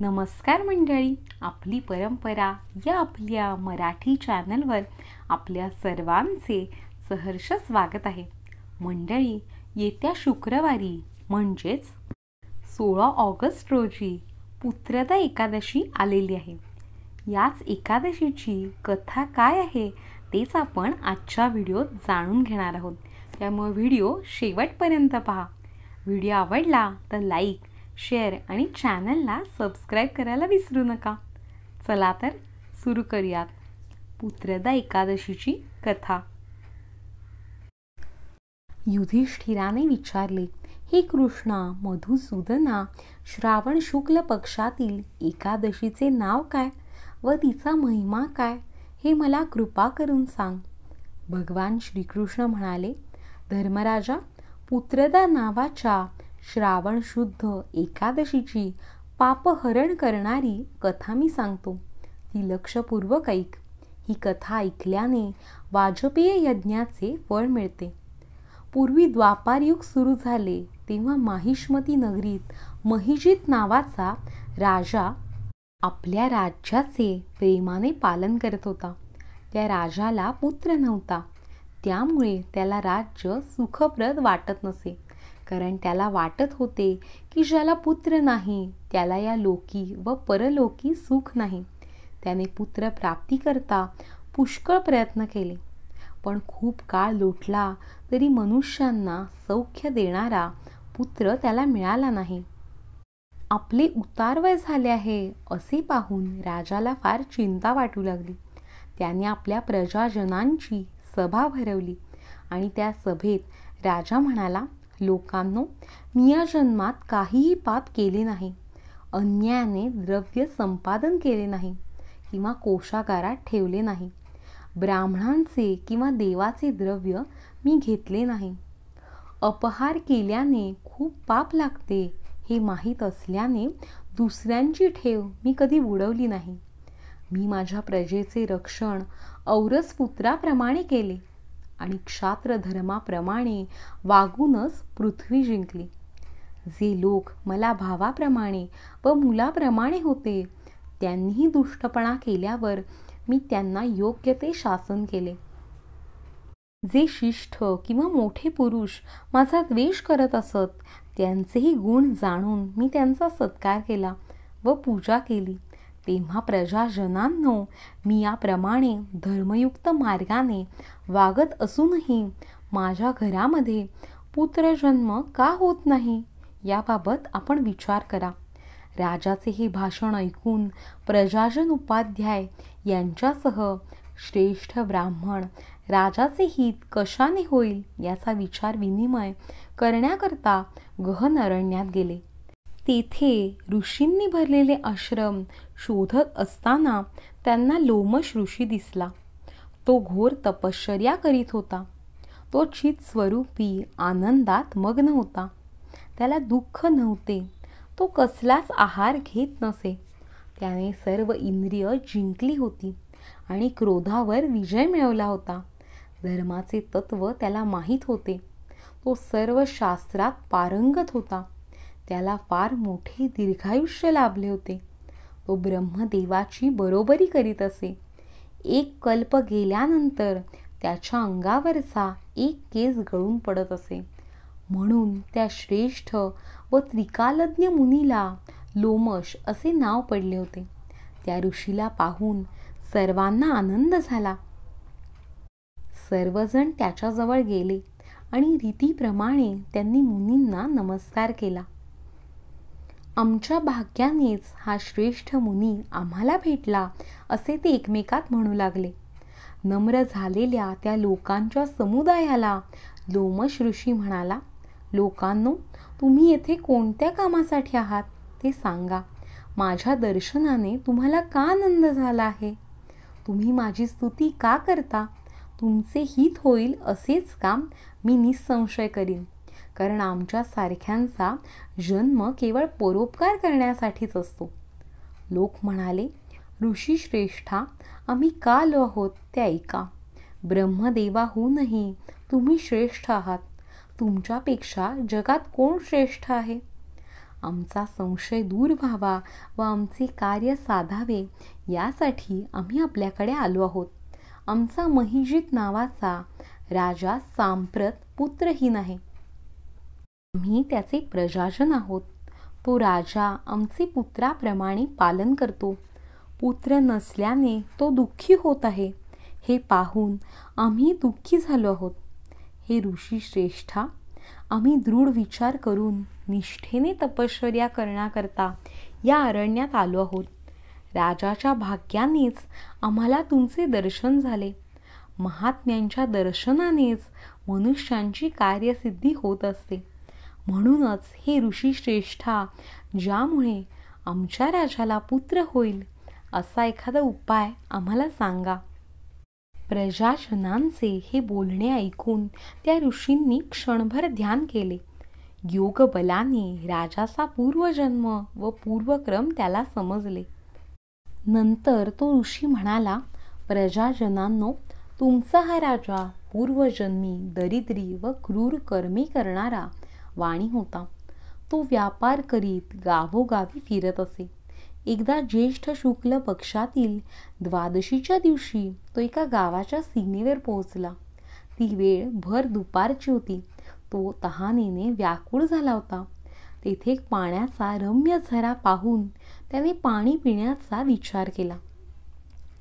नमस्कार मंडळी, आपली परंपरा या आपल्या मराठी चॅनलवर आपल्या सर्वांचे सहर्ष स्वागत आहे. मंडळी, येत्या शुक्रवारी म्हणजेच 16 ऑगस्ट रोजी पुत्रदा एकादशी आलेली आहे. याच एकादशीची कथा काय आहे तेच आपण आजच्या व्हिडिओत जाणून घेणार आहोत. त्यामुळे व्हिडिओ शेवटपर्यंत पहा. व्हिडिओ आवडला तर लाईक, शेअर आणि चॅनलला सबस्क्राईब करायला विसरू नका. चला तर सुरू करूयात पुत्रदा एकादशीची कथा. युधिष्ठिराने विचारले, हे कृष्णा, मधुसूदना, श्रावण शुक्ल पक्षातील एकादशीचे नाव काय व तिचा महिमा काय हे मला कृपा करून सांग. भगवान श्रीकृष्ण म्हणाले, धर्मराजा, पुत्रदा नावाच्या श्रावण शुद्ध एकादशीची पापहरण करणारी कथा मी सांगतो. ती लक्षपूर्वक ऐक. ही कथा ऐकल्याने वाजपेय यज्ञाचे फळ मिळते. पूर्वी द्वापारयुग सुरू झाले तेव्हा माहिष्मती नगरीत महिजित नावाचा राजा आपल्या राज्याचे प्रेमाने पालन करत होता. त्या राजाला पुत्र नव्हता. त्यामुळे त्याला राज्य सुखप्रद वाटत नसे. कारण त्याला वाटत होते की ज्याला पुत्र नाही त्याला या लोकी व परलोकी सुख नाही. त्याने पुत्र प्राप्तीकरता पुष्कळ प्रयत्न केले, पण खूप काळ लोटला तरी मनुष्यांना सौख्य देणारा पुत्र त्याला मिळाला नाही. आपले उतारवय झाले आहे असे पाहून राजाला फार चिंता वाटू लागली. त्याने आपल्या प्रजाजनांची सभा भरवली आणि त्या सभेत राजा म्हणाला, लोकांनो, मी या जन्मात काहीही पाप केले नाही, अन्यायाने द्रव्य संपादन केले नाही किंवा कोशागारात ठेवले नाही, ब्राह्मणांचे किंवा देवाचे द्रव्य मी घेतले नाही. अपहार केल्याने खूप पाप लागते हे माहीत असल्याने दुसऱ्यांची ठेव मी कधी बुडवली नाही. मी माझ्या प्रजेचे रक्षण औरस पुत्राप्रमाणे केले आणि क्षात्र धर्माप्रमाणे वागूनच पृथ्वी जिंकली. जे लोक मला भावाप्रमाणे व मुलाप्रमाणे होते त्यांनीही दुष्टपणा केल्यावर मी त्यांना योग्य ते शासन केले. जे शिष्ट किंवा मोठे पुरुष माझा द्वेष करत असत त्यांचेही गुण जाणून मी त्यांचा सत्कार केला व पूजा केली. तेव्हा प्रजाजनांनो, मी याप्रमाणे धर्मयुक्त मार्गाने वागत असूनही माझ्या घरामध्ये पुत्रजन्म का होत नाही याबाबत आपण विचार करा. राजाचे हे भाषण ऐकून प्रजाजन उपाध्याय यांच्यासह श्रेष्ठ ब्राह्मण राजाचे हित कशाने होईल याचा विचार विनिमय करण्याकरता गहन अरण्यात गेले. तेथे ऋषींनी भरलेले आश्रम शोधत असताना त्यांना लोमश ऋषी दिसला. तो घोर तपश्चर्या करीत होता. तो चित स्वरूपी आनंदात मग्न होता. त्याला दुःख नव्हते. तो कसलाच आहार घेत नसे. त्याने सर्व इंद्रिय जिंकली होती आणि क्रोधावर विजय मिळवला होता. धर्माचे तत्व त्याला माहीत होते. तो सर्व शास्त्रात पारंगत होता. त्याला फार मोठे दीर्घायुष्य लाभले होते. तो ब्रह्मदेवाची बरोबरी करीत असे. एक कल्प गेल्यानंतर त्याच्या अंगावरचा एक केस गळून पडत असे. म्हणून त्या श्रेष्ठ व त्रिकालज्ञ मुनीला लोमश असे नाव पडले होते. त्या ऋषीला पाहून सर्वांना आनंद झाला. सर्वजण त्याच्याजवळ गेले आणि रीतीप्रमाणे त्यांनी मुनींना नमस्कार केला. आमच्या भाग्यानेच हा श्रेष्ठ मुनी आम्हाला भेटला असे ते एकमेकात म्हणू लागले. नम्र झालेल्या त्या लोकांच्या समुदायाला लोमश ऋषी म्हणाला, लोकांनो, तुम्ही येथे कोणत्या कामासाठी आहात ते सांगा. माझ्या दर्शनाने तुम्हाला का आनंद झाला आहे? तुम्ही माझी स्तुती का करता? तुमचे हित होईल असेच काम मी निसंशय करीन, कारण आमच्या सारख्यांचा जन्म केवळ परोपकार करण्यासाठीच असतो. लोक म्हणाले, ऋषी श्रेष्ठा, आम्ही का आलो आहोत ते ऐका. ब्रह्मदेवाहूनही तुम्ही श्रेष्ठ आहात. तुमच्यापेक्षा जगात कोण श्रेष्ठ आहे? आमचा संशय दूर व्हावा व आमचे कार्य साधावे यासाठी आम्ही आपल्याकडे आलो आहोत. आमचा महिजित नावाचा राजा सांप्रत पुत्रहीन आहे. आम्ही त्याचे प्रजाजन आहोत. तो राजा आमचे पुत्राप्रमाणे पालन करतो. पुत्र नसल्याने तो दुःखी होत आहे. हे पाहून आम्ही दुःखी झालो आहोत. हे ऋषी श्रेष्ठा, आम्ही दृढ विचार करून निष्ठेने तपश्चर्या करण्याकरता या अरण्यात आलो आहोत. राजाच्या भाग्यानेच आम्हाला तुमचे दर्शन झाले. महात्म्यांच्या दर्शनानेच मनुष्यांची कार्यसिद्धी होत असते. म्हणूनच हे ऋषी श्रेष्ठा, ज्यामुळे आमच्या राजाला पुत्र होईल असा एखादा उपाय आम्हाला सांगा. प्रजाजनांचे हे बोलणे ऐकून त्या ऋषींनी क्षणभर ध्यान केले. योग बलाने राजाचा पूर्वजन्म व पूर्वक्रम त्याला समजले. नंतर तो ऋषी म्हणाला, प्रजाजनांनो, तुमचा हा राजा पूर्वजन्मी दरिद्री व क्रूर कर्मे करणारा वाणी होता. तो व्यापार करीत गावोगावी फिरत असे. एकदा ज्येष्ठ शुक्ल पक्षातील द्वादशीच्या दिवशी तो एका गावाच्या सीमेवर पोहोचला. ती वेळ भर दुपारची होती. तो तहानेने व्याकुळ झाला होता. तेथे एक पाण्याचा रम्य झरा पाहून त्याने पाणी पिण्याचा विचार केला.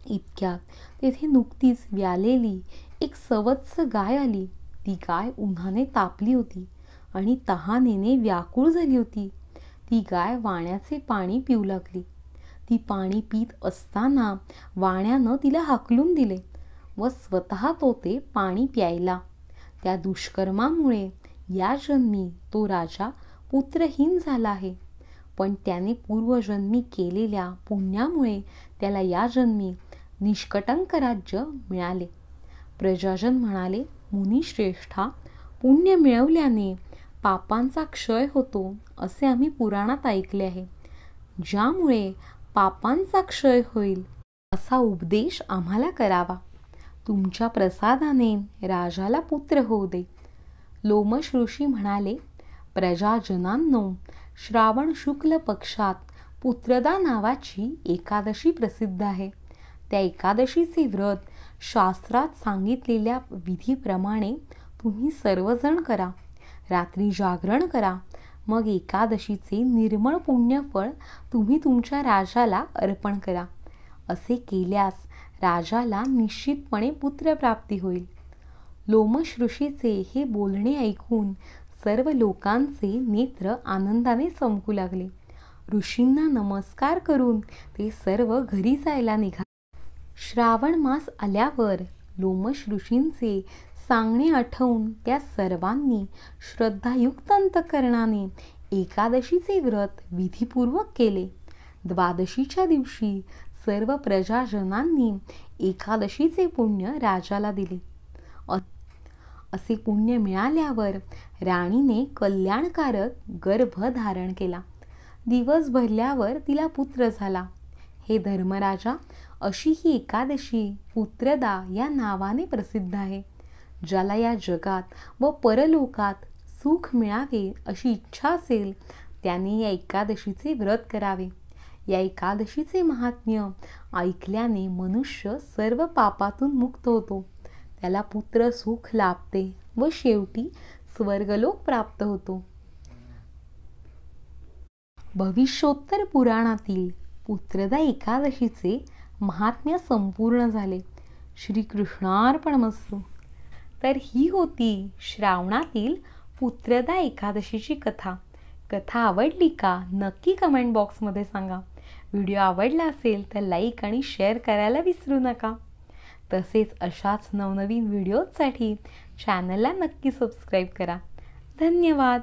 इतक्यात तेथे नुकतीच व्यालेली एक सवत्स गाय आली. ती गाय उन्हाने तापली होती आणि तहानेने व्याकुळ झाली होती. ती गाय वाण्याचे पाणी पिऊ लागली. ती पाणी पीत असताना वाण्यानं तिला हाकलून दिले व स्वतः तो ते पाणी प्यायला. त्या दुष्कर्मामुळे या जन्मी तो राजा पुत्रहीन झाला आहे. पण त्याने पूर्वजन्मी केलेल्या पुण्यामुळे त्याला या जन्मी निष्कटंक राज्य मिळाले. प्रजाजन म्हणाले, मुनिश्रेष्ठा, पुण्य मिळवल्याने पापांचा क्षय होतो असे आम्ही पुराणात ऐकले आहे. ज्यामुळे पापांचा क्षय होईल असा उपदेश आम्हाला करावा. तुमच्या प्रसादाने राजाला पुत्र होऊ दे. लोमश ऋषी म्हणाले, प्रजाजनांनो, श्रावण शुक्ल पक्षात पुत्रदा नावाची एकादशी प्रसिद्ध आहे. त्या एकादशीचे व्रत शास्त्रात सांगितलेल्या विधीप्रमाणे तुम्ही सर्वजण करा. रात्री जागरण करा. मग एकादशीचे निर्मळ पुण्यफळ तुम्ही तुमच्या राजाला अर्पण करा. असे केल्यास राजाला निश्चितपणे पुत्रप्राप्ती होईल. लोमश ऋषीचे हे बोलणे ऐकून सर्व लोकांचे नेत्र आनंदाने चमकू लागले. ऋषींना नमस्कार करून ते सर्व घरी जायला निघाले. श्रावण मास आल्यावर लोमश ऋषींचे सांगणे आठवून त्या सर्वांनी श्रद्धायुक्त अंतःकरणाने एकादशीचे व्रत विधीपूर्वक केले. द्वादशीच्या दिवशी सर्व प्रजाजनांनी एकादशीचे पुण्य राजाला दिले. असे पुण्य मिळाल्यावर राणीने कल्याणकारक गर्भ धारण केला. दिवस भरल्यावर तिला पुत्र झाला. हे धर्मराजा, अशी ही एकादशी पुत्रदा या नावाने प्रसिद्ध आहे. ज्याला या जगात व परलोकात सुख मिळावे अशी इच्छा असेल त्याने या एकादशीचे व्रत करावे. या एकादशीचे महात्म्य ऐकल्याने मनुष्य सर्व पापातून मुक्त होतो. त्याला पुत्र सुख लाभते व शेवटी स्वर्गलोक प्राप्त होतो. भविष्योत्तर पुराणातील पुत्रदा एकादशीचे महात्म्य संपूर्ण झाले. श्रीकृष्णार्पणमस्तु. तर ही होती श्रावणातील पुत्रदा एकादशीची कथा. कथा आवडली का नक्की कमेंट बॉक्समध्ये सांगा. व्हिडिओ आवडला असेल तर लाईक आणि शेअर करायला विसरू नका. तसेच अशाच नवनवीन व्हिडिओजसाठी चॅनलला नक्की सबस्क्राईब करा. धन्यवाद.